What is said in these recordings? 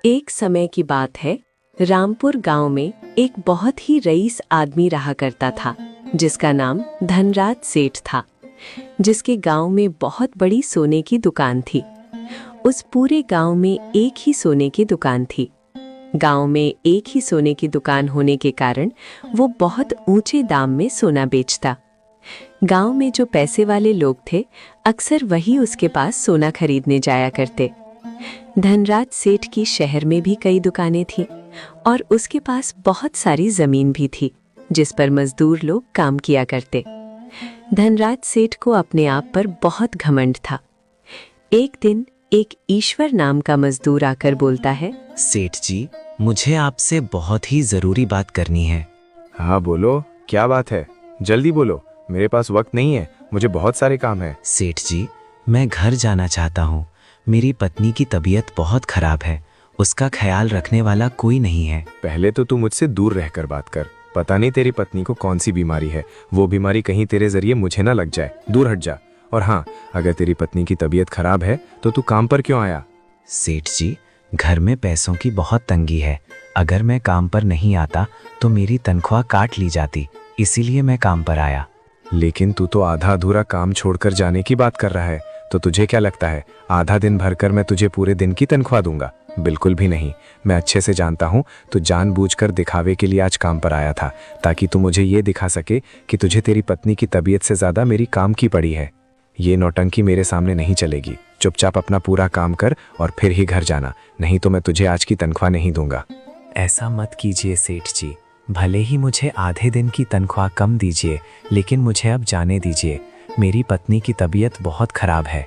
एक समय की बात है। रामपुर गांव में एक बहुत ही रईस आदमी रहा करता था, जिसका नाम धनराज सेठ था, जिसके गांव में बहुत बड़ी सोने की दुकान थी। उस पूरे गांव में एक ही सोने की दुकान थी। गांव में एक ही सोने की दुकान होने के कारण वो बहुत ऊंचे दाम में सोना बेचता। गांव में जो पैसे वाले लोग थे, अक्सर वही उसके पास सोना खरीदने जाया करते। धनराज सेठ की शहर में भी कई दुकानें थीं और उसके पास बहुत सारी जमीन भी थी, जिस पर मजदूर लोग काम किया करते। धनराज सेठ को अपने आप पर बहुत घमंड था। एक दिन एक ईश्वर नाम का मजदूर आकर बोलता है, सेठ जी, मुझे आपसे बहुत ही जरूरी बात करनी है। हाँ बोलो, क्या बात है? जल्दी बोलो, मेरे पास वक्त नहीं है, मुझे बहुत सारे काम है। सेठ जी, मैं घर जाना चाहता हूँ। मेरी पत्नी की तबीयत बहुत खराब है, उसका ख्याल रखने वाला कोई नहीं है। पहले तो तू मुझसे दूर रहकर बात कर। पता नहीं तेरी पत्नी को कौन सी बीमारी है, वो बीमारी कहीं तेरे जरिए मुझे ना लग जाए। दूर हट जा। और हाँ, अगर तेरी पत्नी की तबीयत खराब है तो तू काम पर क्यों आया? सेठ जी, घर में पैसों की बहुत तंगी है। अगर मैं काम पर नहीं आता तो मेरी तनख्वाह काट ली जाती, इसीलिए मैं काम पर आया। लेकिन तू तो आधा अधूरा काम छोड़कर जाने की बात कर रहा है, तो तुझे क्या लगता है आधा दिन भरकर मैं तुझे पूरे दिन की तनख्वाह दूंगा? बिल्कुल भी नहीं। मैं अच्छे से जानता हूँ तू जानबूझकर दिखावे के लिए आज काम पर आया था, ताकि तू मुझे ये दिखा सके कि तुझे तेरी पत्नी की तबीयत से ज्यादा मेरी काम की पड़ी है। ये नौटंकी मेरे सामने नहीं चलेगी। चुपचाप अपना पूरा काम कर और फिर ही घर जाना, नहीं तो मैं तुझे आज की तनख्वाह नहीं दूंगा। ऐसा मत कीजिए सेठ जी, भले ही मुझे आधे दिन की तनख्वाह कम दीजिए, लेकिन मुझे अब जाने दीजिए। मेरी पत्नी की तबीयत बहुत खराब है।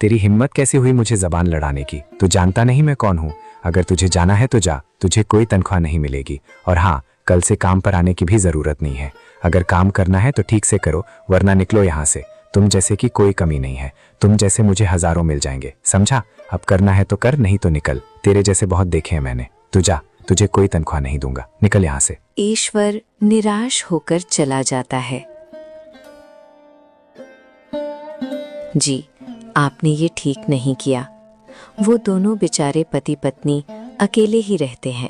तेरी हिम्मत कैसे हुई मुझे जबान लड़ाने की? तू जानता नहीं मैं कौन हूँ। अगर तुझे जाना है तो जा, तुझे कोई तनख्वाह नहीं मिलेगी। और हाँ, कल से काम पर आने की भी जरूरत नहीं है। अगर काम करना है तो ठीक से करो, वरना निकलो यहाँ से। तुम जैसे की कोई कमी नहीं है। तुम जैसे मुझे हजारों मिल जाएंगे, समझा? अब करना है तो कर, नहीं तो निकल। तेरे जैसे बहुत देखे हैं मैंने। तू जा, तुझे कोई तनख्वाह नहीं दूंगा, निकल यहाँ से। ईश्वर निराश होकर चला जाता है। जी, आपने ये ठीक नहीं किया। वो दोनों बेचारे पति पत्नी अकेले ही रहते हैं।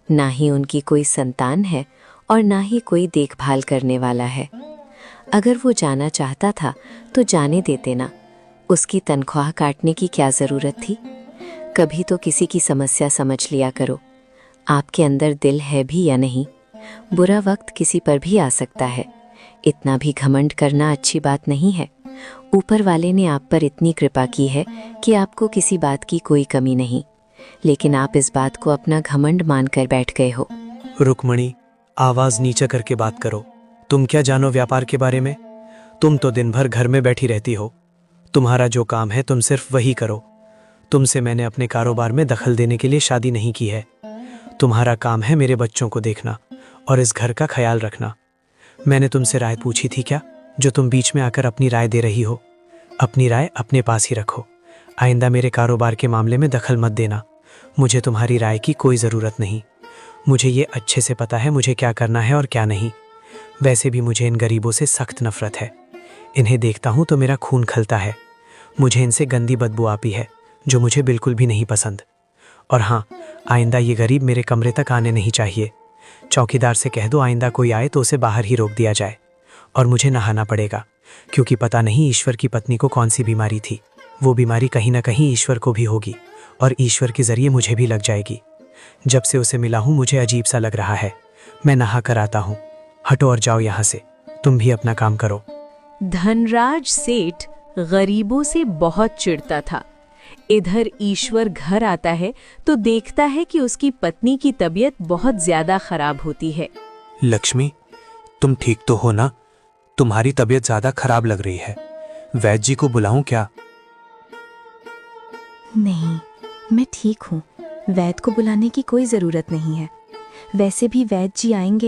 ना ही उनकी कोई संतान है और ना ही कोई देखभाल करने वाला है। अगर वो जाना चाहता था तो जाने देते ना, उसकी तनख्वाह काटने की क्या जरूरत थी? कभी तो किसी की समस्या समझ लिया करो। आपके अंदर दिल है भी या नहीं? बुरा वक्त किसी पर भी आ सकता है। इतना भी घमंड करना अच्छी बात नहीं है। ऊपर वाले ने आप पर इतनी कृपा की है कि आपको किसी बात की कोई कमी नहीं, लेकिन आप इस बात को अपना घमंड मानकर बैठ गए हो। रुक्मणी, आवाज नीचा करके बात करो। तुम क्या जानो व्यापार के बारे में? तुम तो दिन भर घर में बैठी रहती हो। तुम्हारा जो काम है तुम सिर्फ वही करो। तुमसे मैंने अपने कारोबार में दखल देने के लिए शादी नहीं की है। तुम्हारा काम है मेरे बच्चों को देखना और इस घर का ख्याल रखना। मैंने तुमसे राय पूछी थी क्या, जो तुम बीच में आकर अपनी राय दे रही हो? अपनी राय अपने पास ही रखो। आइंदा मेरे कारोबार के मामले में दखल मत देना। मुझे तुम्हारी राय की कोई ज़रूरत नहीं। मुझे ये अच्छे से पता है मुझे क्या करना है और क्या नहीं। वैसे भी मुझे इन गरीबों से सख्त नफरत है। इन्हें देखता हूँ तो मेरा खून खलता है। मुझे इनसे गंदी बदबू आती है, जो मुझे बिल्कुल भी नहीं पसंद। और हाँ, आइंदा ये गरीब मेरे कमरे तक आने नहीं चाहिए। चौकीदार से कह दो आइंदा कोई आए तो उसे बाहर ही रोक दिया जाए। और मुझे नहाना पड़ेगा, क्योंकि पता नहीं ईश्वर की पत्नी को कौन सी बीमारी थी। वो बीमारी कहीं ना कहीं ईश्वर को भी होगी और ईश्वर के जरिए मुझे भी लग जाएगी। जब से उसे मिला हूँ मुझे अजीब सा लग रहा है। मैं नहा कर आता हूँ। हटो और जाओ यहाँ से। तुम भी अपना काम करो। धनराज सेठ गरीबों से बहुत चिढ़ता था। इधर ईश्वर घर आता है तो देखता है कि उसकी पत्नी की तबीयत बहुत ज्यादा खराब होती है। लक्ष्मी, तुम ठीक तो हो ना? तुम्हारी तबीयत ज्यादा खराब लग रही है। वैद्य जी को बुलाऊं क्या? नहीं, मैं ठीक हूँ। वैद्य को बुलाने की कोई जरूरत नहीं है। वैसे भी वैद्य जी आएंगे